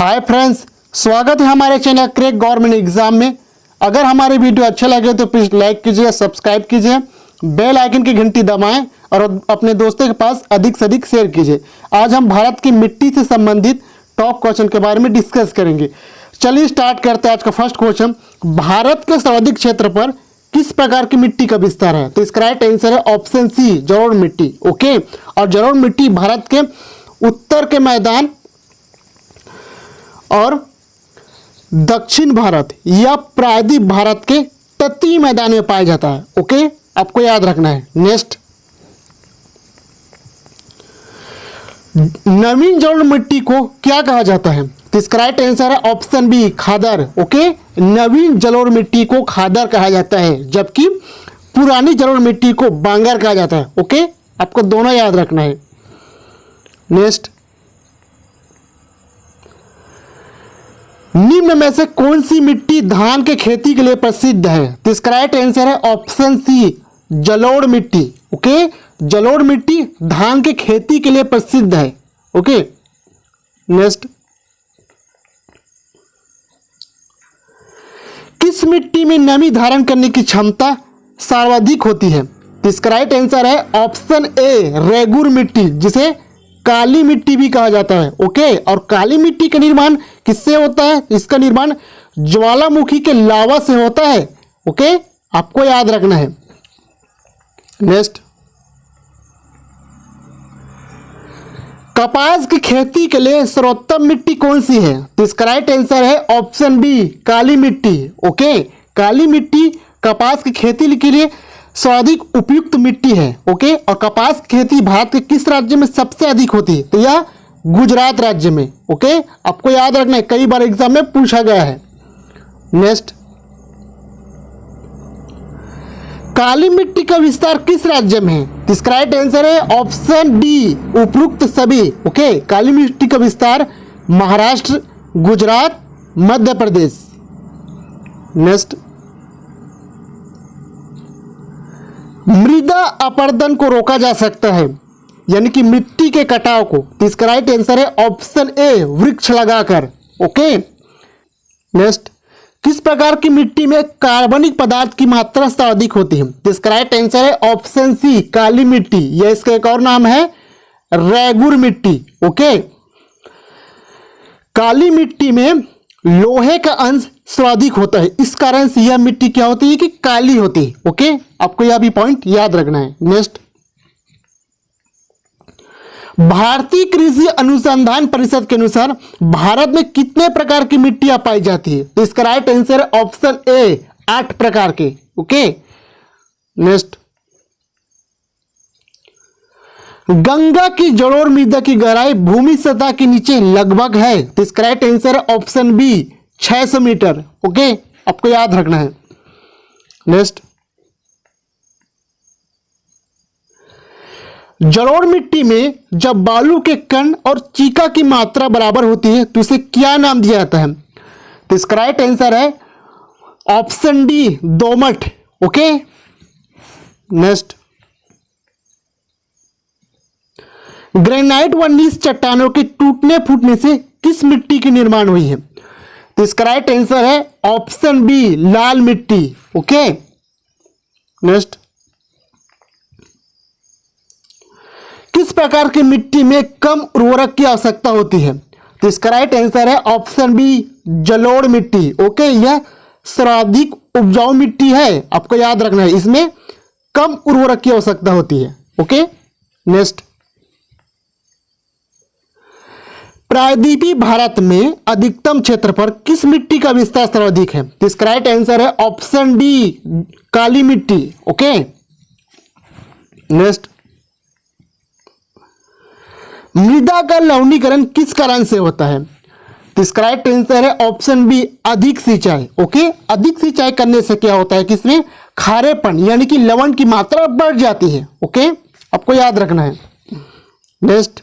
Hi friends, स्वागत है हमारे चैनल क्रैक गवर्नमेंट एग्जाम में। अगर हमारे वीडियो अच्छे लगे तो प्लीज लाइक कीजिए, सब्सक्राइब कीजिए, बेल आइकन की घंटी दबाएं और अपने दोस्तों के पास अधिक से अधिक शेयर कीजिए। आज हम भारत की मिट्टी से संबंधित टॉप क्वेश्चन के बारे में डिस्कस करेंगे। चलिए स्टार्ट करते हैं। आज का फर्स्ट क्वेश्चन, भारत के सर्वाधिक क्षेत्र पर किस प्रकार की मिट्टी का विस्तार है? तो इसका राइट आंसर है ऑप्शन सी, जलोढ़ मिट्टी। ओके, और जलोढ़ मिट्टी भारत के उत्तर के मैदान और दक्षिण भारत या प्रायद्वीप भारत के तटीय मैदान में पाया जाता है। ओके, आपको याद रखना है। नेक्स्ट, नवीन जलोढ़ मिट्टी को क्या कहा जाता है? तो इसका राइट आंसर है ऑप्शन बी, खादर। ओके, नवीन जलोढ़ मिट्टी को खादर कहा जाता है, जबकि पुरानी जलोढ़ मिट्टी को बांगर कहा जाता है। ओके, आपको दोनों याद रखना है। नेक्स्ट, निम्न में से कौन सी मिट्टी धान के खेती के लिए प्रसिद्ध है? तो इसका राइट आंसर है ऑप्शन सी, जलोढ़ मिट्टी। ओके, जलोढ़ मिट्टी धान के खेती के लिए प्रसिद्ध है। ओके, नेक्स्ट, किस मिट्टी में नमी धारण करने की क्षमता सर्वाधिक होती है? तो इसका राइट आंसर है ऑप्शन ए, रेगुर मिट्टी, जिसे काली मिट्टी भी कहा जाता है। ओके, और काली मिट्टी का निर्माण किससे होता है? इसका निर्माण ज्वालामुखी के लावा से होता है। ओके, आपको याद रखना है। नेक्स्ट, कपास की खेती के लिए सर्वोत्तम मिट्टी कौन सी है? तो इसका राइट आंसर है ऑप्शन बी, काली मिट्टी। ओके, काली मिट्टी कपास की खेती के लिए सर्वाधिक उपयुक्त मिट्टी है। ओके, और कपास की खेती भारत के किस राज्य में सबसे अधिक होती है? तो यह गुजरात राज्य में। ओके, आपको याद रखना है, कई बार एग्जाम में पूछा गया है। नेक्स्ट, काली मिट्टी का विस्तार किस राज्य में है? इसका राइट आंसर है ऑप्शन डी, उपरोक्त सभी। ओके, काली मिट्टी का विस्तार महाराष्ट्र, गुजरात, मध्य प्रदेश। नेक्स्ट, मृदा अपरदन को रोका जा सकता है, यानी कि मिट्टी के कटाव को। तो इसका राइट आंसर है ऑप्शन ए, वृक्ष लगाकर। ओके, नेक्स्ट, किस प्रकार की मिट्टी में कार्बनिक पदार्थ की मात्रा सर्वाधिक होती है? तो इसका राइट आंसर है ऑप्शन सी, काली मिट्टी। यह इसका एक और नाम है रेगुर मिट्टी। ओके, काली मिट्टी में लोहे का अंश सर्वाधिक होता है, इस कारण से यह मिट्टी क्या होती है कि काली होती है। ओके, आपको यह भी पॉइंट याद रखना है। नेक्स्ट, भारतीय कृषि अनुसंधान परिषद के अनुसार भारत में कितने प्रकार की मिट्टियां पाई जाती है? तो इसका राइट आंसर है ऑप्शन ए, 8 प्रकार के। ओके, नेक्स्ट, गंगा की जलोढ़ मृदा की गहराई भूमि सतह के नीचे लगभग है। तो इसका राइट आंसर है ऑप्शन बी, 600 मीटर। ओके, आपको याद रखना है। नेक्स्ट, जलोढ़ मिट्टी में जब बालू के कण और चीका की मात्रा बराबर होती है तो इसे क्या नाम दिया जाता है? तो इसका राइट आंसर है ऑप्शन डी, दोमट। ओके, नेक्स्ट, ग्रेनाइट व नीस चट्टानों के टूटने फूटने से किस मिट्टी की निर्माण हुई है? तो इसका राइट आंसर है ऑप्शन बी, लाल मिट्टी। ओके, नेक्स्ट, किस प्रकार की मिट्टी में कम उर्वरक की आवश्यकता होती है? तो इसका राइट आंसर है ऑप्शन बी, जलोढ़ मिट्टी। ओके, यह सर्वाधिक उपजाऊ मिट्टी है, आपको याद रखना है, इसमें कम उर्वरक की आवश्यकता होती है। ओके, नेक्स्ट, प्रायद्वीपीय भारत में अधिकतम क्षेत्र पर किस मिट्टी का विस्तार सर्वाधिक है? तो इसका राइट आंसर है ऑप्शन डी, काली मिट्टी। ओके, नेक्स्ट, मृदा का लवणीकरण किस कारण से होता है? तो इसका राइट आंसर है ऑप्शन बी, अधिक सिंचाई। ओके, अधिक सिंचाई करने से क्या होता है कि इसमें खारेपन यानी कि लवण की मात्रा बढ़ जाती है। ओके, आपको याद रखना है। नेक्स्ट,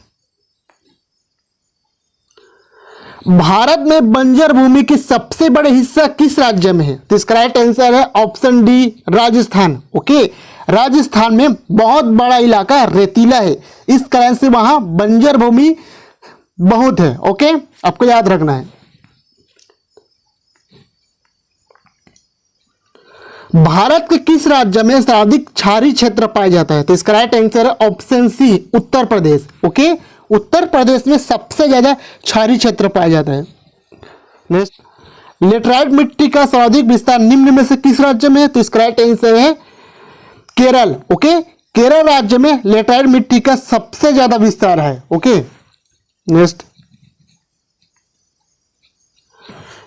भारत में बंजर भूमि की सबसे बड़े हिस्सा किस राज्य में है? तो इसका राइट आंसर है option D, Rajasthan. Okay, Rajasthan में बहुत बड़ा इलाका रेतीला है, इस कारण से वहां बंजर भूमि बहुत है। ओके, आपको याद रखना है। भारत के किस राज्य में सर्वाधिक क्षारीय क्षेत्र पाया जाता है? तो इसका राइट आंसर है option C, Uttar Pradesh. Okay, Uttar Pradesh में सबसे ज्यादा क्षारीय क्षेत्र पाया जाता है। नेक्स्ट, लेटराइट मिट्टी का सर्वाधिक विस्तार निम्न में से किस राज्य में है? तो इसका राइट आंसर है केरल। ओके, केरल राज्य में लेटराइट मिट्टी का सबसे ज्यादा विस्तार है। ओके, नेक्स्ट,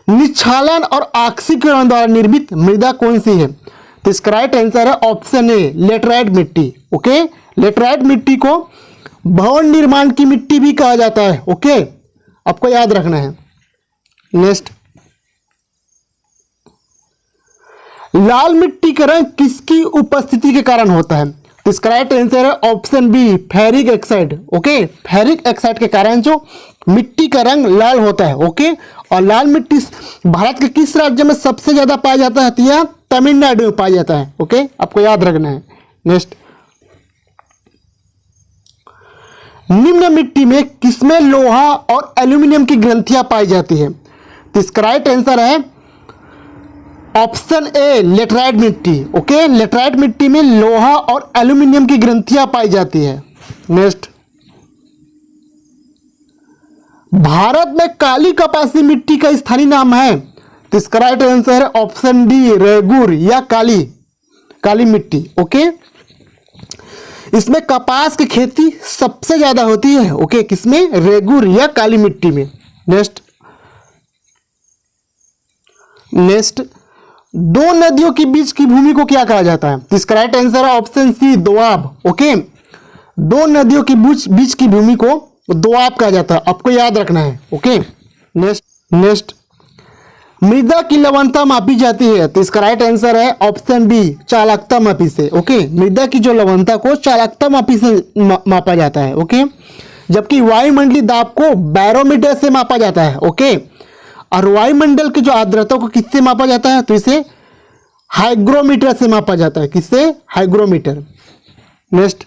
निक्षालन और ऑक्सीकरण द्वारा निर्मित मृदा कौन सी है? तो इसका राइट आंसर है ऑप्शन ए, लेटराइट मिट्टी। ओके, लेटराइट मिट्टी को भवन निर्माण की मिट्टी भी कहा जाता है। ओके, आपको याद रखना है। नेक्स्ट, लाल मिट्टी का रंग किसकी उपस्थिति के कारण होता है? तो इसका राइट आंसर है option B, ferric oxide. Okay, ferric oxide के कारण जो मिट्टी का रंग लाल होता है। ओके, और लाल मिट्टी भारत के किस राज्य में सबसे ज्यादा पाया जाता है? तो यह तमिलनाडु में पाया जाता है। ओके, आपको याद रखना है। नेक्स्ट, निम्न मिट्टी में किसमें लोहा और एल्यूमिनियम की ग्रंथियां पाई जाती है? तो इसका राइट आंसर है ऑप्शन ए, लेटराइट मिट्टी। ओके, लेटराइट मिट्टी में लोहा और एल्यूमिनियम की ग्रंथियां पाई जाती है। नेक्स्ट, भारत में काली कपासी मिट्टी का स्थानीय नाम है? तो इसका राइट आंसर है ऑप्शन डी, रेगुर या काली मिट्टी। ओके, इसमें कपास की खेती सबसे ज्यादा होती है। ओके, किसमें? रेगुर या काली मिट्टी में। नेक्स्ट, दो नदियों के बीच की भूमि को क्या कहा जाता है? तो इसका राइट आंसर है ऑप्शन सी, दोआब। ओके, दो नदियों के बीच की भूमि को दोआब कहा जाता है। आपको याद रखना है। ओके, नेक्स्ट, मृदा की लवणता मापी जाती है? तो इसका राइट आंसर है ऑप्शन बी, चालकता मापी से। ओके, मृदा की जो लवणता को चालकता मापी से मापा जाता है। ओके, जबकि वायुमंडलीय दाब को बैरोमीटर से मापा जाता है। ओके, और वायुमंडल की जो आर्द्रता को किससे मापा जाता है? तो इसे हाइग्रोमीटर से मापा जाता है। किससे? हाइग्रोमीटर। नेक्स्ट,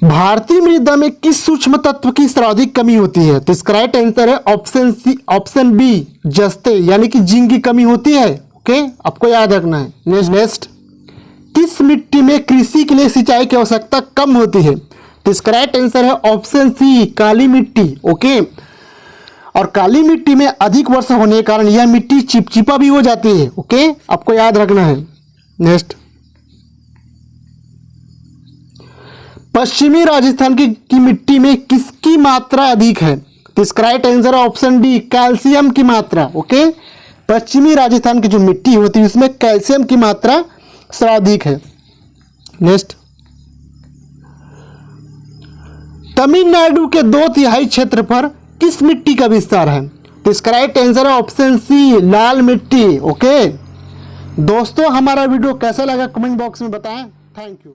भारतीय मृदा में किस सूक्ष्म तत्व की सर्वाधिक कमी होती है? तो इसका राइट आंसर है ऑप्शन बी, जस्ते यानी कि जिंक की कमी होती है। ओके, आपको याद रखना है। नेक्स्ट, किस मिट्टी में कृषि के लिए सिंचाई की आवश्यकता कम होती है? तो इसका राइट आंसर है ऑप्शन सी, काली मिट्टी। ओके, और काली मिट्टी में अधिक वर्षा होने के कारण यह मिट्टी चिपचिपा भी हो जाती है। ओके, आपको याद रखना है। नेक्स्ट, पश्चिमी राजस्थान की मिट्टी में किसकी मात्रा अधिक है? तो इसका राइट आंसर है ऑप्शन डी, कैल्शियम की मात्रा। ओके, पश्चिमी राजस्थान की जो मिट्टी होती है उसमें कैल्शियम की मात्रा सर्वाधिक है। नेक्स्ट, तमिलनाडु के 2/3 क्षेत्र पर किस मिट्टी का विस्तार है? तो इसका राइट आंसर है ऑप्शन सी, लाल मिट्टी। ओके दोस्तों, हमारा वीडियो कैसा लगा कमेंट बॉक्स में बताएं। Thank you.